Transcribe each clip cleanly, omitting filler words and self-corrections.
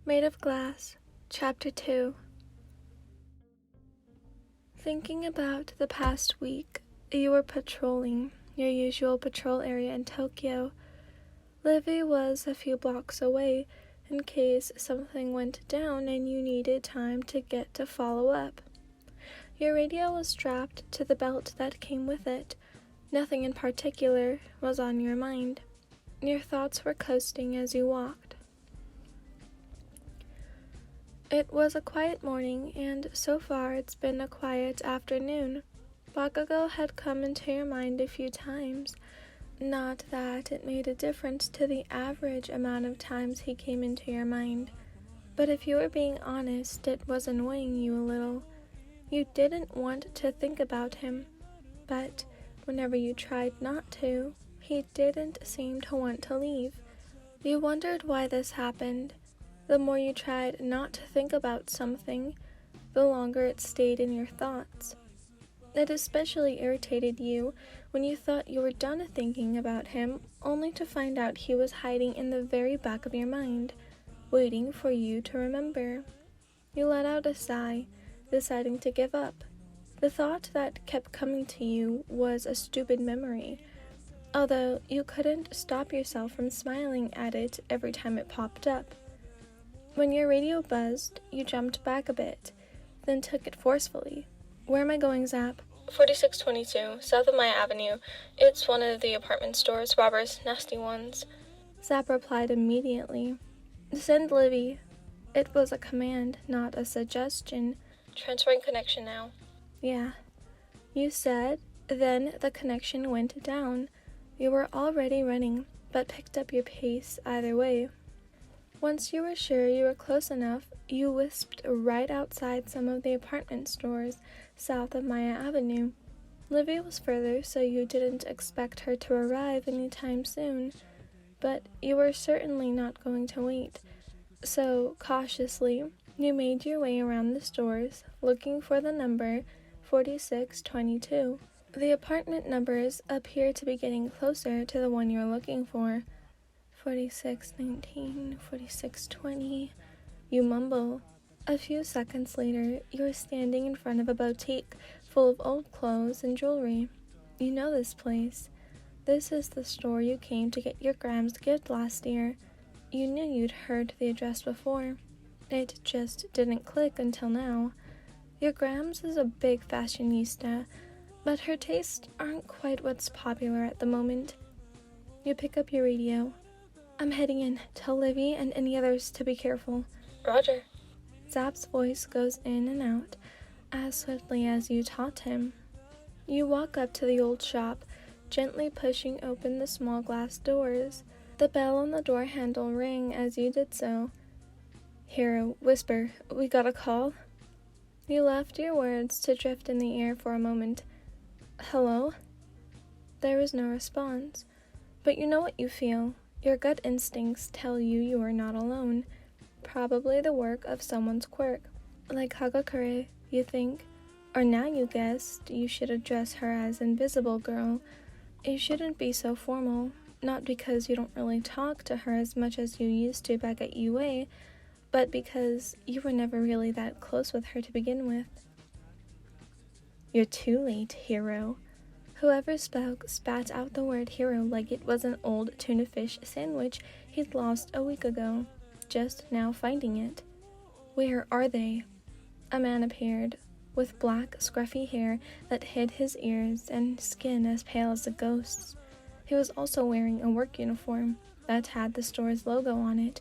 Made of Glass, Chapter 2. Thinking about the past week, you were patrolling your usual patrol area in Tokyo. Livy was a few blocks away in case something went down and you needed time to get to follow up. Your radio was strapped to the belt that came with it. Nothing in particular was on your mind. Your thoughts were coasting as you walked. It was a quiet morning, and so far it's been a quiet afternoon. Bakugo had come into your mind a few times. Not that it made a difference to the average amount of times he came into your mind, but if you were being honest, it was annoying you a little. You didn't want to think about him, but whenever you tried not to, he didn't seem to want to leave. You wondered why this happened. The more you tried not to think about something, the longer it stayed in your thoughts. It especially irritated you when you thought you were done thinking about him, only to find out he was hiding in the very back of your mind, waiting for you to remember. You let out a sigh, deciding to give up. The thought that kept coming to you was a stupid memory, although you couldn't stop yourself from smiling at it every time it popped up. When your radio buzzed, you jumped back a bit, then took it forcefully. "Where am I going, Zap?" 4622, south of Maya Avenue. It's one of the apartment stores, robbers, nasty ones. Zap replied immediately. "Send Livy." It was a command, not a suggestion. Transferring connection now. "Yeah," you said, then the connection went down. You were already running, but picked up your pace either way. Once you were sure you were close enough, you whisked right outside some of the apartment stores south of Maya Avenue. Livy was further, so you didn't expect her to arrive anytime soon, but you were certainly not going to wait. So, cautiously, you made your way around the stores, looking for the number 4622. The apartment numbers appear to be getting closer to the one you're looking for. 4619, 4620, you mumble. A few seconds later, you're standing in front of a boutique full of old clothes and jewelry. You know this place. This is the store you came to get your Gram's gift last year. You knew you'd heard the address before. It just didn't click until now. Your Grams is a big fashionista, but her tastes aren't quite what's popular at the moment. You pick up your radio. "I'm heading in. Tell Livy and any others to be careful." Roger. Zap's voice goes in and out as swiftly as you taught him. You walk up to the old shop, gently pushing open the small glass doors. The bell on the door handle rang as you did so. "Hiro, whisper, we got a call?" You left your words to drift in the air for a moment. "Hello?" There was no response, but you know what you feel. Your gut instincts tell you you are not alone. Probably the work of someone's quirk. Like Hagakure, you think. Or now you guessed you should address her as Invisible Girl. You shouldn't be so formal, not because you don't really talk to her as much as you used to back at UA, but because you were never really that close with her to begin with. "You're too late, Hiro." Whoever spoke spat out the word hero like it was an old tuna fish sandwich he'd lost a week ago, just now finding it. "Where are they?" A man appeared, with black, scruffy hair that hid his ears and skin as pale as a ghost's. He was also wearing a work uniform that had the store's logo on it,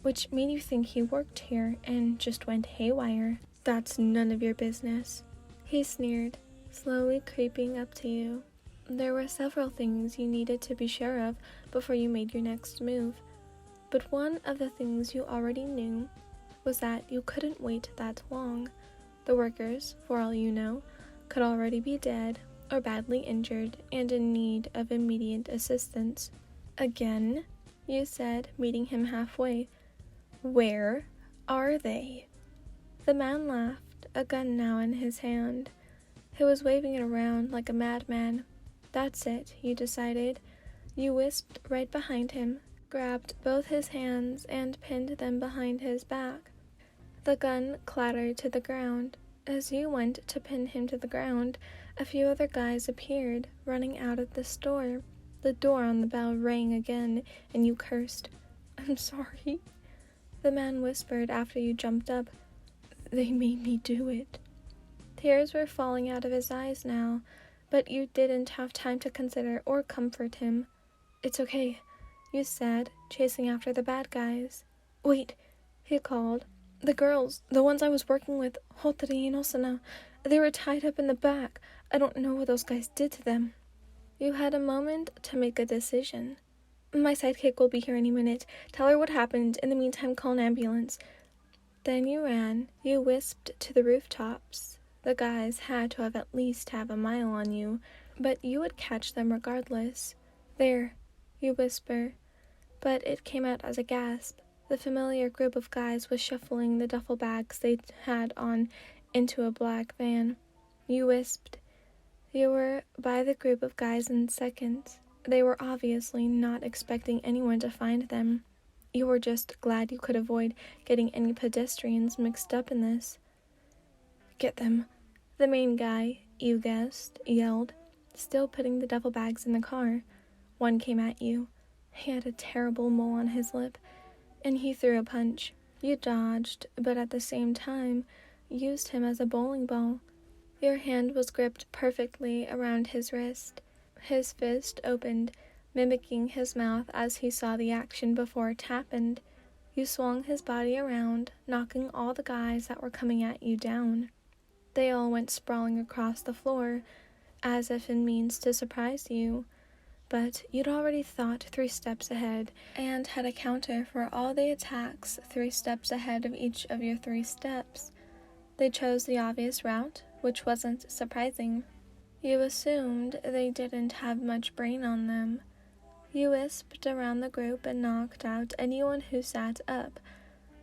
which made you think he worked here and just went haywire. "That's none of your business," he sneered, slowly creeping up to you. There were several things you needed to be sure of before you made your next move, but one of the things you already knew was that you couldn't wait that long. The workers, for all you know, could already be dead or badly injured and in need of immediate assistance. "Again?" you said, meeting him halfway. "Where are they?" The man laughed, a gun now in his hand. He was waving it around like a madman. "That's it," you decided. You whisked right behind him, grabbed both his hands and pinned them behind his back. The gun clattered to the ground. As you went to pin him to the ground, a few other guys appeared, running out of the store. The door on the bell rang again, and you cursed. "I'm sorry," the man whispered after you jumped up. "They made me do it." Tears were falling out of his eyes now, but you didn't have time to consider or comfort him. "It's okay," you said, chasing after the bad guys. "Wait," he called. "The girls, the ones I was working with, they were tied up in the back. I don't know what those guys did to them." You had a moment to make a decision. "My sidekick will be here any minute. Tell her what happened. In the meantime, call an ambulance." Then you ran. You whisked to the rooftops. The guys had to have at least half a mile on you, but you would catch them regardless. "There," you whisper, but it came out as a gasp. The familiar group of guys was shuffling the duffel bags they had on into a black van. You wisped. You were by the group of guys in seconds. They were obviously not expecting anyone to find them. You were just glad you could avoid getting any pedestrians mixed up in this. "Get them," the main guy, you guessed, yelled, still putting the duffel bags in the car. One came at you. He had a terrible mole on his lip, and he threw a punch. You dodged, but at the same time, used him as a bowling ball. Your hand was gripped perfectly around his wrist. His fist opened, mimicking his mouth as he saw the action before it happened. You swung his body around, knocking all the guys that were coming at you down. They all went sprawling across the floor, as if in means to surprise you. But you'd already thought 3 steps ahead, and had a counter for all the attacks 3 steps ahead of each of your 3 steps. They chose the obvious route, which wasn't surprising. You assumed they didn't have much brain on them. You wisped around the group and knocked out anyone who sat up.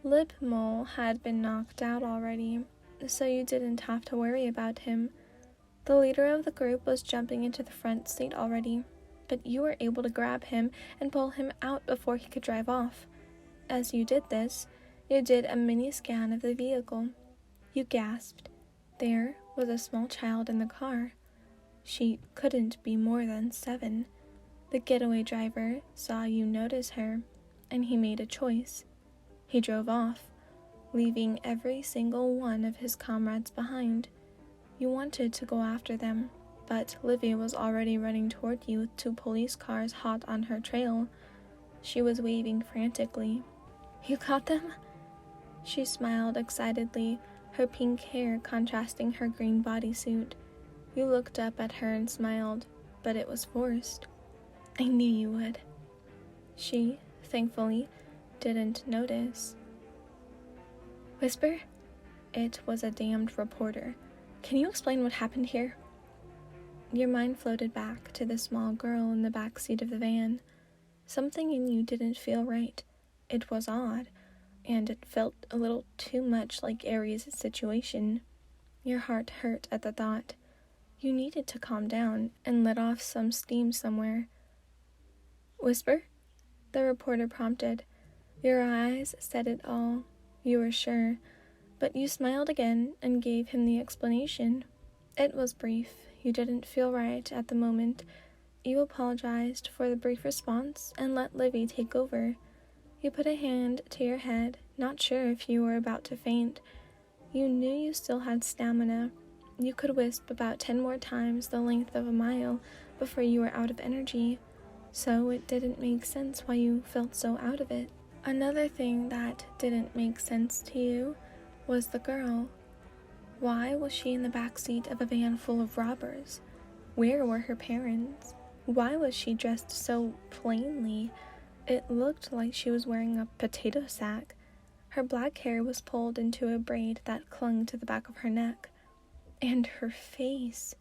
Lip Mole had been knocked out already, so you didn't have to worry about him. The leader of the group was jumping into the front seat already, but you were able to grab him and pull him out before he could drive off. As you did this, you did a mini scan of the vehicle. You gasped. There was a small child in the car. She couldn't be more than 7. The getaway driver saw you notice her, and he made a choice. He drove off, leaving every single one of his comrades behind. You wanted to go after them, but Livy was already running toward you with 2 police cars hot on her trail. She was waving frantically. "You caught them?" She smiled excitedly, her pink hair contrasting her green bodysuit. You looked up at her and smiled, but it was forced. "I knew you would." She, thankfully, didn't notice. "Whisper?" It was a damned reporter. "Can you explain what happened here?" Your mind floated back to the small girl in the back seat of the van. Something in you didn't feel right. It was odd, and it felt a little too much like Aries' situation. Your heart hurt at the thought. You needed to calm down and let off some steam somewhere. "Whisper?" the reporter prompted. Your eyes said it all. You were sure, but you smiled again and gave him the explanation. It was brief. You didn't feel right at the moment. You apologized for the brief response and let Livy take over. You put a hand to your head, not sure if you were about to faint. You knew you still had stamina. You could wisp about 10 more times the length of a mile before you were out of energy, so it didn't make sense why you felt so out of it. Another thing that didn't make sense to you was the girl. Why was she in the back seat of a van full of robbers? Where were her parents? Why was she dressed so plainly? It looked like she was wearing a potato sack. Her black hair was pulled into a braid that clung to the back of her neck. And her face,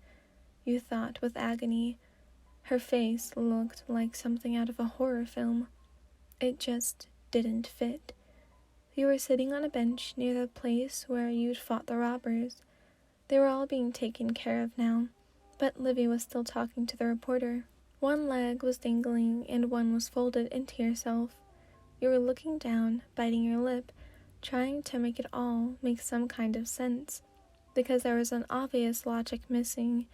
you thought with agony. Her face looked like something out of a horror film. It just didn't fit. You were sitting on a bench near the place where you'd fought the robbers. They were all being taken care of now, but Livy was still talking to the reporter. One leg was dangling and one was folded into yourself. You were looking down, biting your lip, trying to make it all make some kind of sense, because there was an obvious logic missing.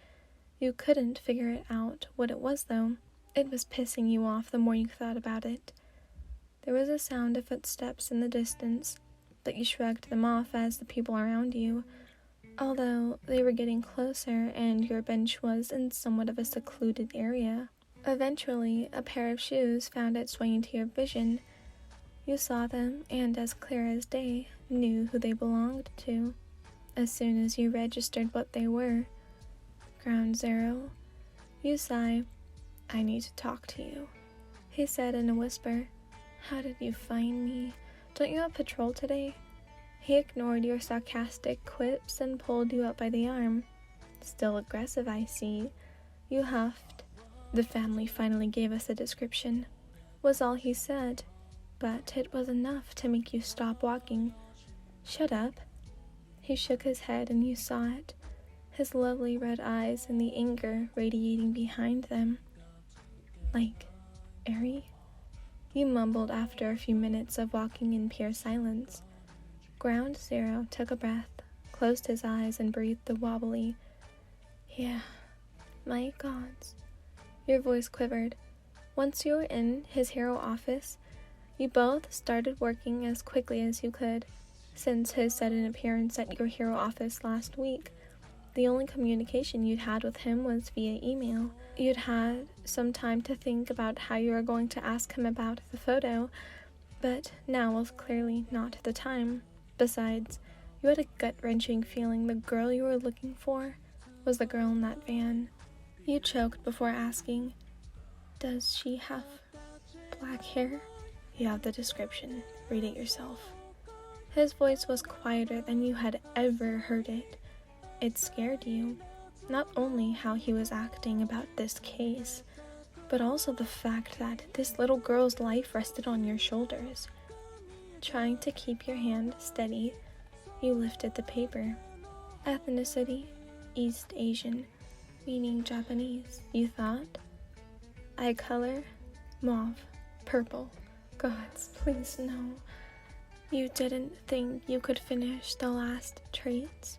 You couldn't figure it out what it was, though. It was pissing you off the more you thought about it. There was a sound of footsteps in the distance, but you shrugged them off as the people around you, although they were getting closer and your bench was in somewhat of a secluded area. Eventually, a pair of shoes found its way into your vision. You saw them, and as clear as day, knew who they belonged to, as soon as you registered what they were. Ground Zero. You sigh. "I need to talk to you," he said in a whisper. "How did you find me? Don't you have patrol today?" He ignored your sarcastic quips and pulled you up by the arm. "Still aggressive, I see." You huffed. "The family finally gave us a description," was all he said, but it was enough to make you stop walking. "Shut up." He shook his head and you saw it, his lovely red eyes and the anger radiating behind them. "Like, airy?" You mumbled after a few minutes of walking in pure silence. Ground Zero took a breath, closed his eyes, and breathed the wobbly, "Yeah, my gods." Your voice quivered. Once you were in his hero office, you both started working as quickly as you could. Since his sudden appearance at your hero office last week, the only communication you'd had with him was via email. You'd had some time to think about how you were going to ask him about the photo, but now was clearly not the time. Besides, you had a gut-wrenching feeling the girl you were looking for was the girl in that van. You choked before asking, "Does she have black hair?" "You have the description. Read it yourself." His voice was quieter than you had ever heard it. It scared you, not only how he was acting about this case, but also the fact that this little girl's life rested on your shoulders. Trying to keep your hand steady, you lifted the paper. Ethnicity, East Asian, meaning Japanese, you thought. Eye color, mauve, purple. Gods, please no. You didn't think you could finish the last traits.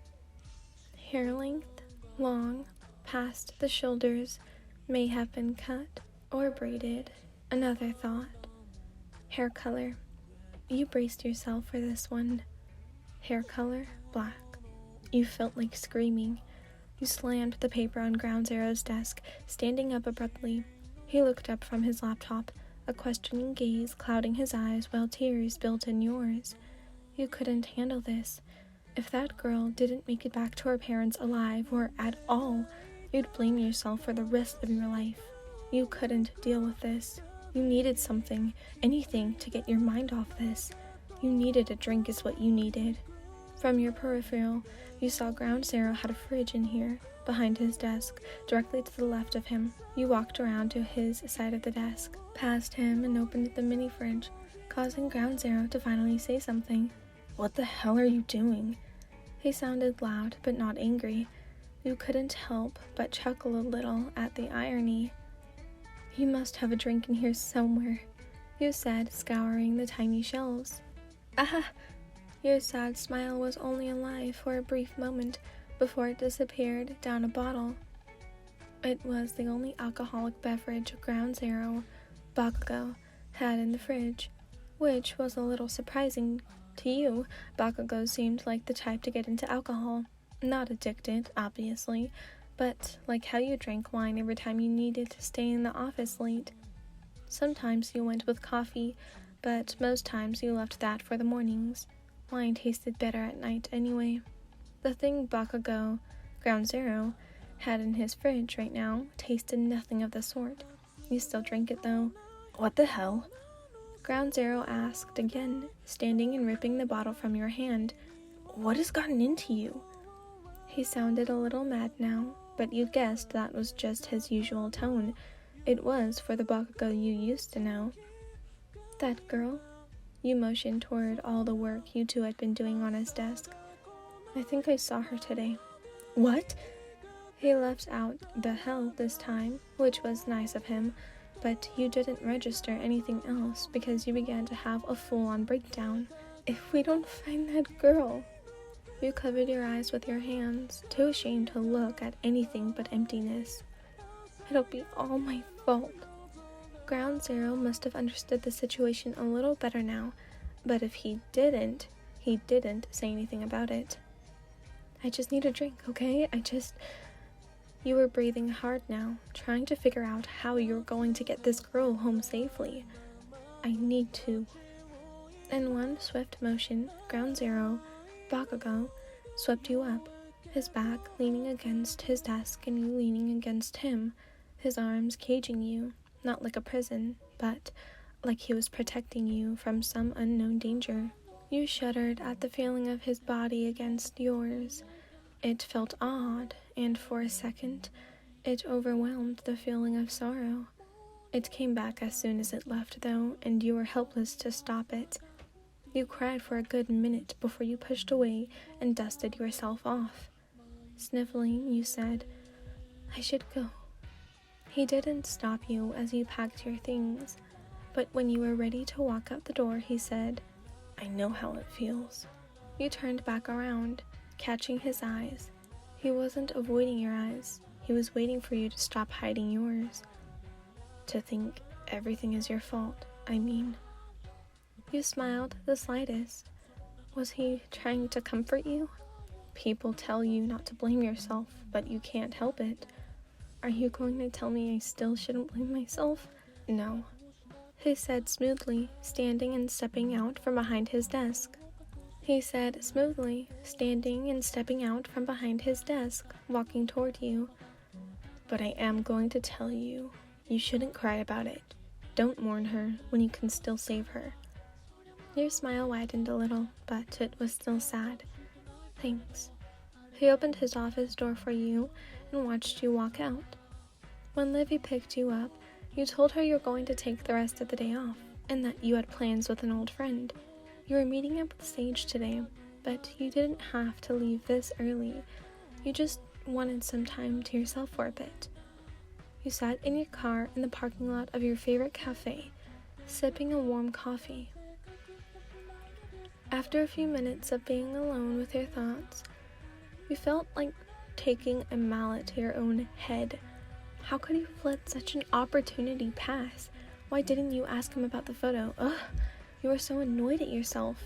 Hair length, long, past the shoulders, may have been cut or braided. Another thought. Hair color. You braced yourself for this one. Hair color, black. You felt like screaming. You slammed the paper on Ground Zero's desk, standing up abruptly. He looked up from his laptop, a questioning gaze clouding his eyes while tears built in yours. You couldn't handle this. If that girl didn't make it back to her parents alive or at all, you'd blame yourself for the rest of your life. You couldn't deal with this. You needed something, anything to get your mind off this. You needed a drink is what you needed. From your peripheral, you saw Ground Zero had a fridge in here, behind his desk, directly to the left of him. You walked around to his side of the desk, past him, and opened the mini fridge, causing Ground Zero to finally say something. "What the hell are you doing?" He sounded loud, but not angry. You couldn't help but chuckle a little at the irony. "You must have a drink in here somewhere," you said, scouring the tiny shelves. "Ah!" Your sad smile was only alive for a brief moment before it disappeared down a bottle. It was the only alcoholic beverage Ground Zero, Bakugo, had in the fridge, which was a little surprising. To you, Bakugo seemed like the type to get into alcohol. Not addicted, obviously, but like how you drank wine every time you needed to stay in the office late. Sometimes you went with coffee, but most times you left that for the mornings. Wine tasted better at night anyway. The thing Bakugo, Ground Zero, had in his fridge right now tasted nothing of the sort. You still drank it though. "What the hell?" Ground Zero asked again, standing and ripping the bottle from your hand. "What has gotten into you?" He sounded a little mad now, but you guessed that was just his usual tone. It was for the Bakugo you used to know. "That girl?" You motioned toward all the work you two had been doing on his desk. "I think I saw her today." "What?" He left out the hell this time, which was nice of him, but you didn't register anything else because you began to have a full-on breakdown. If we don't find that girl... You covered your eyes with your hands, too ashamed to look at anything but emptiness. It'll be all my fault. Ground Zero must have understood the situation a little better now, but if he didn't say anything about it. I just need a drink, okay? You were breathing hard now, trying to figure out how you were going to get this girl home safely. I need to. In one swift motion, Ground Zero, Bakugo, swept you up, his back leaning against his desk and you leaning against him, his arms caging you, not like a prison, but like he was protecting you from some unknown danger. You shuddered at the feeling of his body against yours. It felt odd, and for a second, it overwhelmed the feeling of sorrow. It came back as soon as it left, though, and you were helpless to stop it. You cried for a good minute before you pushed away and dusted yourself off. Sniffling, you said, I should go. He didn't stop you as you packed your things, but when you were ready to walk out the door, he said, I know how it feels. You turned back around, catching his eyes. He wasn't avoiding your eyes. He was waiting for you to stop hiding yours. To think everything is your fault, I mean. You smiled the slightest. Was he trying to comfort you? People tell you not to blame yourself, but you can't help it. Are you going to tell me I still shouldn't blame myself? No. He said smoothly, standing and stepping out from behind his desk. Walking toward you. But I am going to tell you, you shouldn't cry about it. Don't mourn her when you can still save her. Your smile widened a little, but it was still sad. Thanks. He opened his office door for you and watched you walk out. When Livy picked you up, you told her you were going to take the rest of the day off, and that you had plans with an old friend. You were meeting up with Sage today, but you didn't have to leave this early. You just wanted some time to yourself for a bit. You sat in your car in the parking lot of your favorite cafe, sipping a warm coffee. After a few minutes of being alone with your thoughts, you felt like taking a mallet to your own head. How could you have let such an opportunity pass? Why didn't you ask him about the photo? Ugh, you were so annoyed at yourself.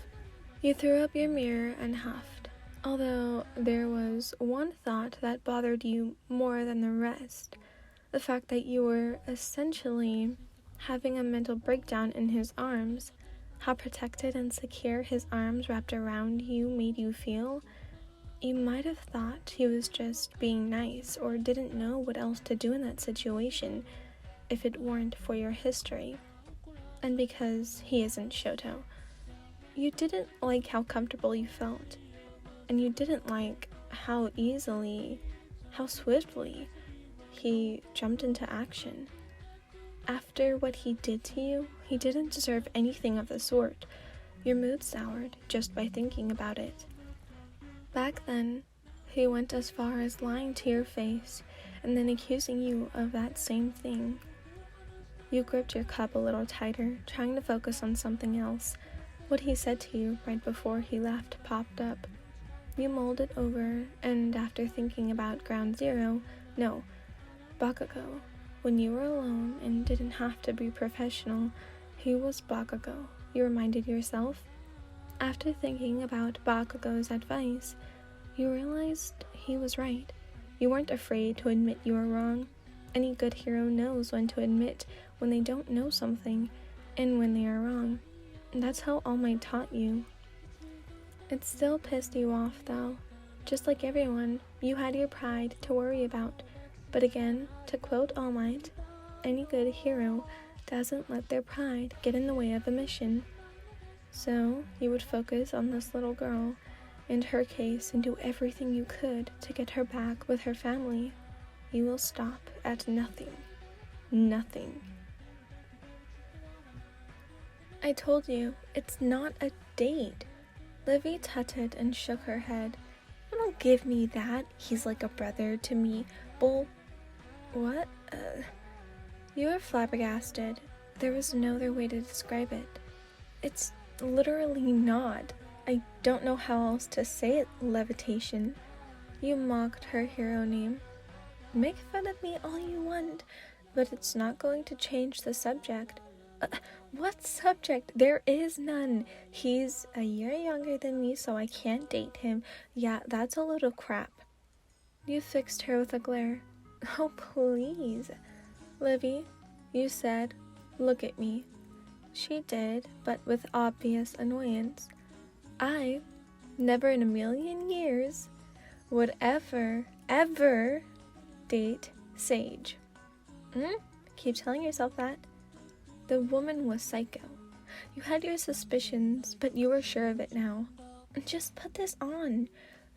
You threw up your mirror and huffed, although there was one thought that bothered you more than the rest. The fact that you were essentially having a mental breakdown in his arms. How protected and secure his arms wrapped around you made you feel. You might have thought he was just being nice or didn't know what else to do in that situation if it weren't for your history. And because he isn't Shoto. You didn't like how comfortable you felt. And you didn't like how swiftly he jumped into action. After what he did to you, he didn't deserve anything of the sort. Your mood soured just by thinking about it. Back then, he went as far as lying to your face and then accusing you of that same thing. You gripped your cup a little tighter, trying to focus on something else. What he said to you right before he left popped up. You mulled it over, and after thinking about Bakugo, when you were alone and didn't have to be professional, he was Bakugo, you reminded yourself. After thinking about Bakugo's advice, you realized he was right. You weren't afraid to admit you were wrong. Any good hero knows when to admit when they don't know something and when they are wrong. And that's how All Might taught you. It still pissed you off, though. Just like everyone, you had your pride to worry about. But again, to quote All Might, any good hero doesn't let their pride get in the way of a mission. So, you would focus on this little girl and her case and do everything you could to get her back with her family. You will stop at nothing. Nothing. I told you, it's not a date. Livy tutted and shook her head. I Don't give me that. He's like a brother to me. Bull. What? You were flabbergasted. There was no other way to describe it. It's literally not. I don't know how else to say it, levitation. You mocked her hero name. Make fun of me all you want, but it's not going to change the subject. What subject? There is none. He's a year younger than me, so I can't date him. Yeah, that's a load of crap. You fixed her with a glare. Oh, please. Livy, you said, look at me. She did, but with obvious annoyance. I, never in a million years, would ever date Sage. Keep telling yourself that. The woman was psycho. You had your suspicions, but you were sure of it now. Just put this on.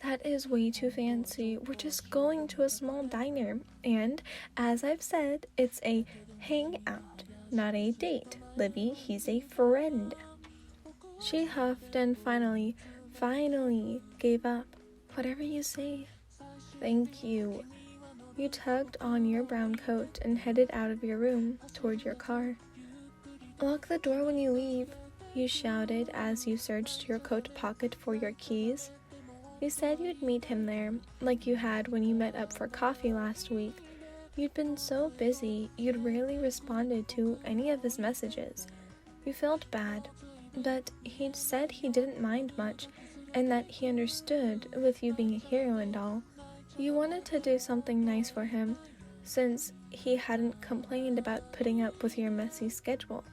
That is way too fancy. We're just going to a small diner. And, as I've said, it's a hangout, not a date. Livy, he's a friend. She huffed and finally gave up. Whatever you say. Thank you. You tugged on your brown coat and headed out of your room toward your car. Lock the door when you leave, you shouted as you searched your coat pocket for your keys. You said you'd meet him there, like you had when you met up for coffee last week. You'd been so busy, you'd rarely responded to any of his messages. You felt bad, but he'd said he didn't mind much, and that he understood with you being a hero and all. You wanted to do something nice for him, since he hadn't complained about putting up with your messy schedule.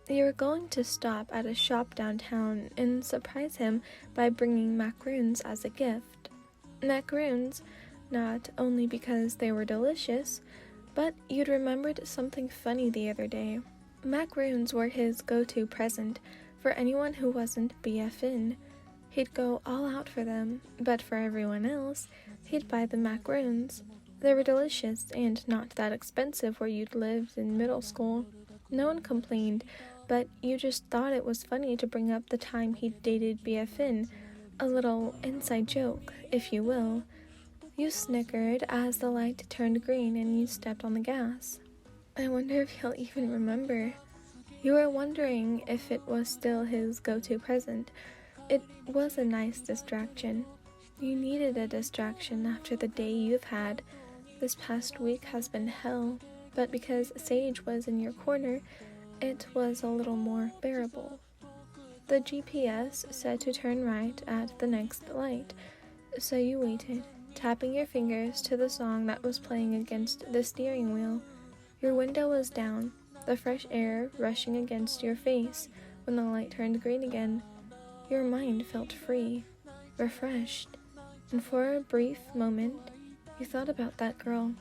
You were going to stop at a shop downtown and surprise him by bringing macaroons as a gift. Macaroons, not only because they were delicious, but you'd remembered something funny the other day. Macaroons were his go-to present for anyone who wasn't BFN. He'd go all out for them, but for everyone else, he'd buy the macaroons. They were delicious and not that expensive where you'd lived in middle school. No one complained, but you just thought it was funny to bring up the time he'd dated BFN, a little inside joke, if you will. You snickered as the light turned green and you stepped on the gas. I wonder if he'll even remember. You were wondering if it was still his go-to present. It was a nice distraction. You needed a distraction after the day you've had. This past week has been hell, but because Sage was in your corner, it was a little more bearable. The GPS said to turn right at the next light, so you waited, tapping your fingers to the song that was playing against the steering wheel. Your window was down, the fresh air rushing against your face when the light turned green again. Your mind felt free, refreshed, and for a brief moment, you thought about that girl.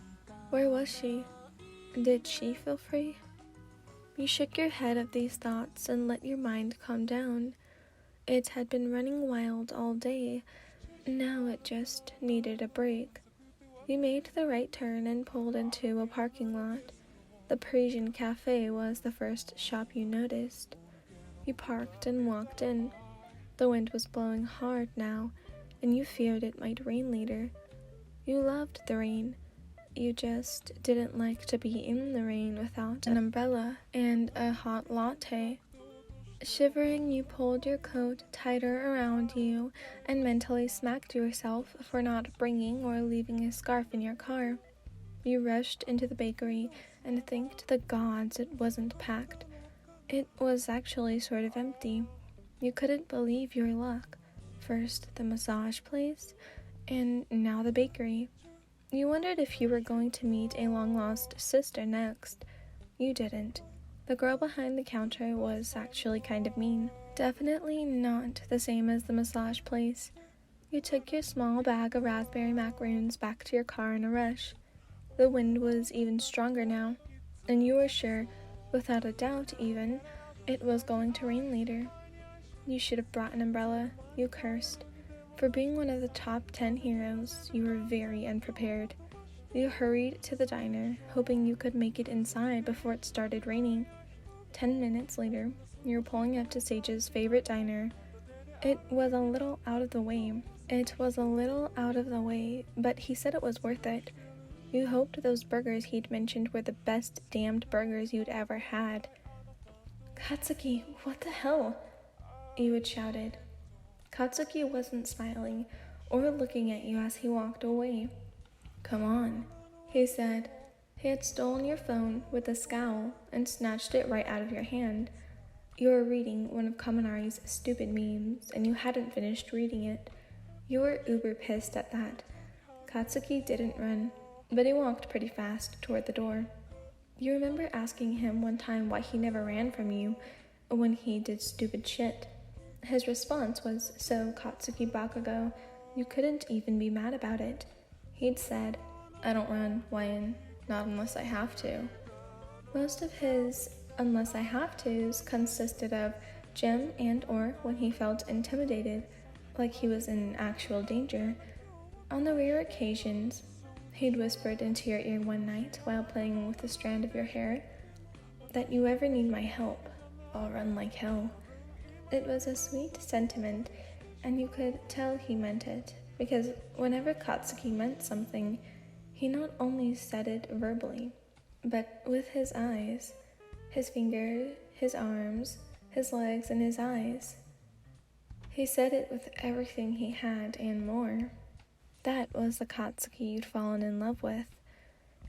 Where was she? Did she feel free? You shook your head at these thoughts and let your mind calm down. It had been running wild all day. Now it just needed a break. You made the right turn and pulled into a parking lot. The Parisian cafe was the first shop you noticed. You parked and walked in. The wind was blowing hard now, and you feared it might rain later. You loved the rain. You just didn't like to be in the rain without an umbrella and a hot latte. Shivering, you pulled your coat tighter around you and mentally smacked yourself for not bringing or leaving a scarf in your car. You rushed into the bakery and thanked the gods it wasn't packed. It was actually sort of empty. You couldn't believe your luck. First the massage place, and now the bakery. You wondered if you were going to meet a long-lost sister next. You didn't. The girl behind the counter was actually kind of mean. Definitely not the same as the massage place. You took your small bag of raspberry macaroons back to your car in a rush. The wind was even stronger now, and you were sure, without a doubt even, it was going to rain later. You should have brought an umbrella, you cursed. For being one of the top 10 heroes, you were very unprepared. You hurried to the diner, hoping you could make it inside before it started raining. 10 minutes later, you were pulling up to Sage's favorite diner. It was a little out of the way. But he said it was worth it. You hoped those burgers he'd mentioned were the best damned burgers you'd ever had. Katsuki, what the hell? You had shouted. Katsuki wasn't smiling or looking at you as he walked away. Come on, he said. He had stolen your phone with a scowl and snatched it right out of your hand. You were reading one of Kaminari's stupid memes, and you hadn't finished reading it. You were uber pissed at that. Katsuki didn't run, but he walked pretty fast toward the door. You remember asking him one time why he never ran from you when he did stupid shit. His response was so Katsuki Bakugo, you couldn't even be mad about it. He'd said, I don't run, Wyan, not unless I have to. Most of his unless I have to's consisted of gym and or when he felt intimidated, like he was in actual danger. On the rare occasions, he'd whispered into your ear one night while playing with a strand of your hair, that you ever need my help, I'll run like hell. It was a sweet sentiment, and you could tell he meant it, because whenever Katsuki meant something, he not only said it verbally, but with his eyes, his fingers, his arms, his legs, and his eyes. He said it with everything he had and more. That was the Katsuki you'd fallen in love with,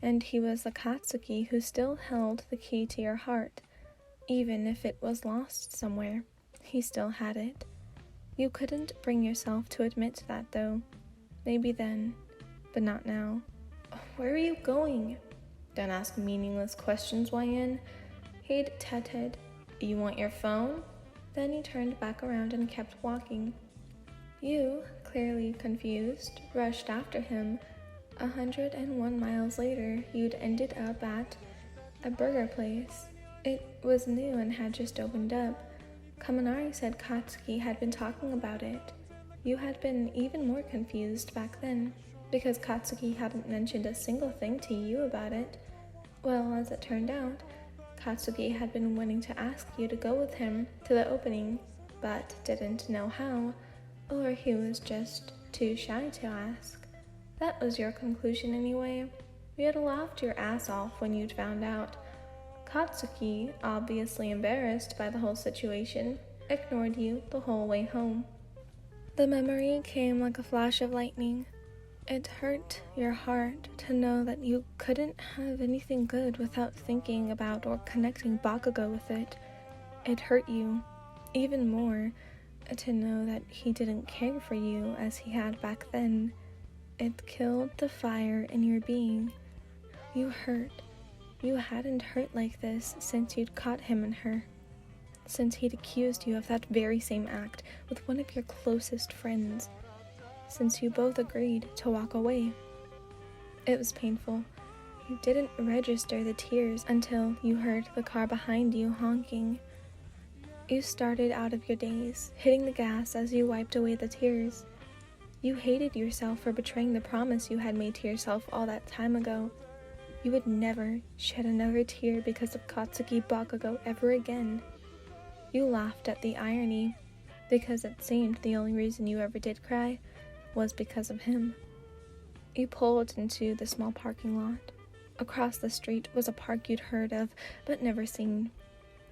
and he was the Katsuki who still held the key to your heart. Even if it was lost somewhere, he still had it. You couldn't bring yourself to admit that, though. Maybe then, but not now. Where are you going? Don't ask meaningless questions, Wyan. He'd tutted. You want your phone? Then he turned back around and kept walking. You, clearly confused, rushed after him. 101 miles later, you'd ended up at a burger place. It was new and had just opened up. Kaminari said Katsuki had been talking about it. You had been even more confused back then, because Katsuki hadn't mentioned a single thing to you about it. Well, as it turned out, Katsuki had been wanting to ask you to go with him to the opening, but didn't know how, or he was just too shy to ask. That was your conclusion anyway. You had laughed your ass off when you'd found out. Katsuki, obviously embarrassed by the whole situation, ignored you the whole way home. The memory came like a flash of lightning. It hurt your heart to know that you couldn't have anything good without thinking about or connecting Bakugo with it. It hurt you even more to know that he didn't care for you as he had back then. It killed the fire in your being. You hurt. You hadn't hurt like this since you'd caught him and her. Since he'd accused you of that very same act with one of your closest friends. Since you both agreed to walk away. It was painful. You didn't register the tears until you heard the car behind you honking. You started out of your daze, hitting the gas as you wiped away the tears. You hated yourself for betraying the promise you had made to yourself all that time ago. You would never shed another tear because of Katsuki Bakugo ever again. You laughed at the irony, because it seemed the only reason you ever did cry was because of him. You pulled into the small parking lot. Across the street was a park you'd heard of, but never seen.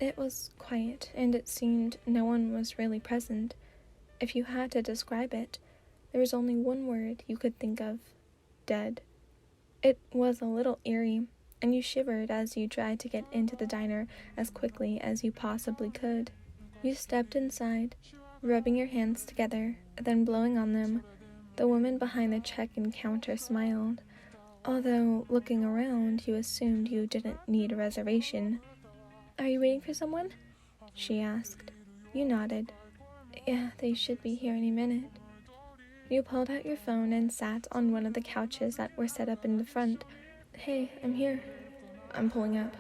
It was quiet, and it seemed no one was really present. If you had to describe it, there was only one word you could think of: dead. It was a little eerie, and you shivered as you tried to get into the diner as quickly as you possibly could. You stepped inside, rubbing your hands together, then blowing on them. The woman behind the check-in counter smiled, although looking around you assumed you didn't need a reservation. Are you waiting for someone? She asked. You nodded. Yeah, they should be here any minute. You pulled out your phone and sat on one of the couches that were set up in the front. Hey, I'm here. I'm pulling up.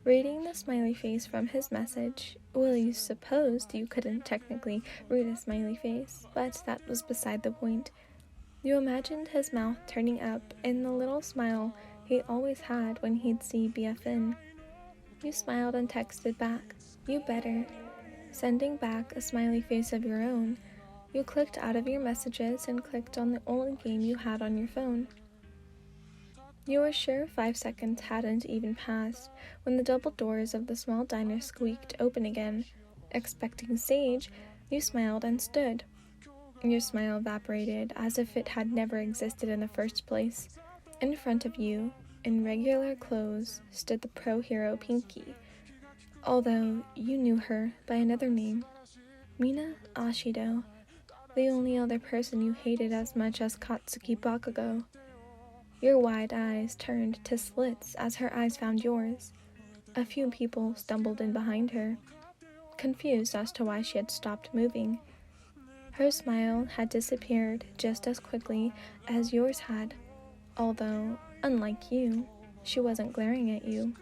Reading the smiley face from his message, well, you supposed you couldn't technically read a smiley face, but that was beside the point. You imagined his mouth turning up in the little smile he always had when he'd see BFN. You smiled and texted back, You better. sending back a smiley face of your own. You clicked out of your messages and clicked on the only game you had on your phone. You were sure 5 seconds hadn't even passed when the double doors of the small diner squeaked open again. Expecting Sage, you smiled and stood. Your smile evaporated as if it had never existed in the first place. In front of you, in regular clothes, stood the pro hero Pinky, although you knew her by another name, Mina Ashido, the only other person you hated as much as Katsuki Bakugo. Your wide eyes turned to slits as her eyes found yours. A few people stumbled in behind her, confused as to why she had stopped moving. Her smile had disappeared just as quickly as yours had, although, unlike you, she wasn't glaring at you.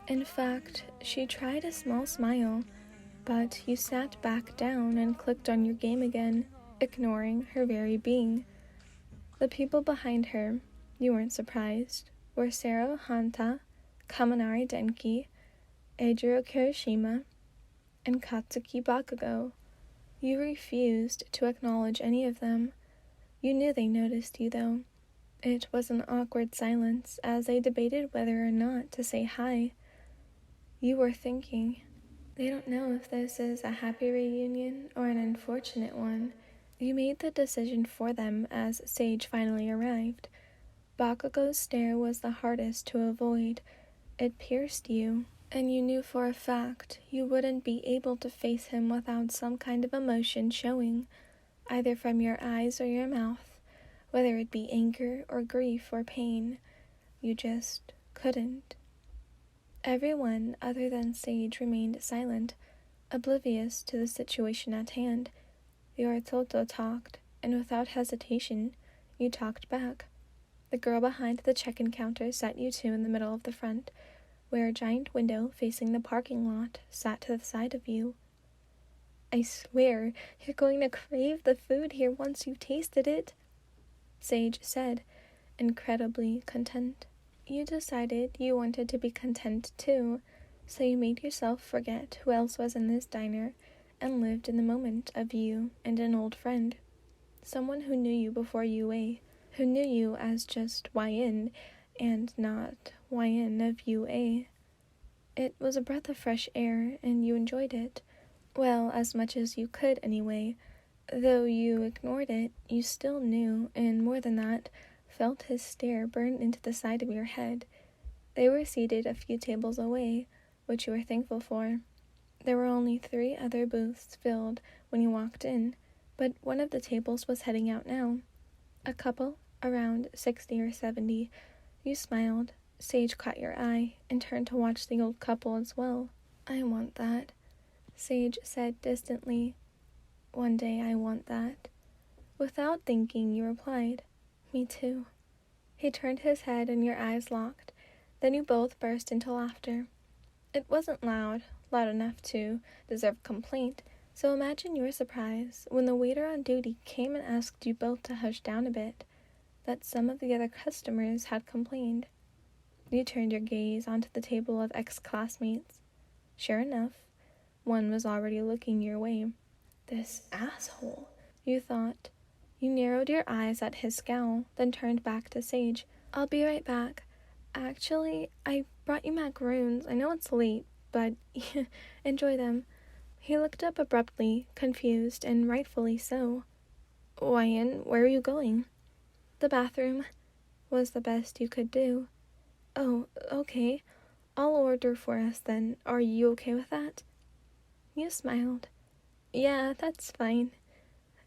In fact, she tried a small smile, but you sat back down and clicked on your game again, ignoring her very being. The people behind her, you weren't surprised, were Sero Hanta, Kaminari Denki, Eijiro Kirishima, and Katsuki Bakugo. You refused to acknowledge any of them. You knew they noticed you, though. It was an awkward silence as they debated whether or not to say hi. You were thinking, they don't know if this is a happy reunion or an unfortunate one. You made the decision for them as Sage finally arrived. Bakugo's stare was the hardest to avoid. It pierced you, and you knew for a fact you wouldn't be able to face him without some kind of emotion showing, either from your eyes or your mouth, whether it be anger or grief or pain. You just couldn't. Everyone other than Sage remained silent, oblivious to the situation at hand. Your Toto talked, and without hesitation, you talked back. The girl behind the check-in counter sat you two in the middle of the front, where a giant window facing the parking lot sat to the side of you. I swear, you're going to crave the food here once you've tasted it, Sage said, incredibly content. You decided you wanted to be content too, so you made yourself forget who else was in this diner and lived in the moment of you and an old friend, someone who knew you before UA, who knew you as just YN and not YN of UA. It was a breath of fresh air, and you enjoyed it. Well, as much as you could anyway. Though you ignored it, you still knew, and more than that, felt his stare burn into the side of your head. They were seated a few tables away, which you were thankful for. There were only 3 other booths filled when you walked in, but one of the tables was heading out now. A couple, around 60 or 70. You smiled. Sage caught your eye and turned to watch the old couple as well. I want that, Sage said distantly. One day I want that. Without thinking, you replied, me too. He turned his head and your eyes locked. Then you both burst into laughter. It wasn't loud enough to deserve complaint, so imagine your surprise when the waiter on duty came and asked you both to hush down a bit, that some of the other customers had complained. You turned your gaze onto the table of ex-classmates. Sure enough, one was already looking your way. This asshole, you thought. You narrowed your eyes at his scowl, then turned back to Sage. I'll be right back. Actually, I brought you macaroons. I know it's late, but enjoy them. He looked up abruptly, confused, and rightfully so. Wyan, where are you going? The bathroom, was the best you could do. Oh, okay. I'll order for us then. Are you okay with that? You smiled. Yeah, that's fine.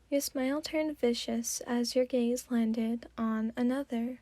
Your smile turned vicious as your gaze landed on another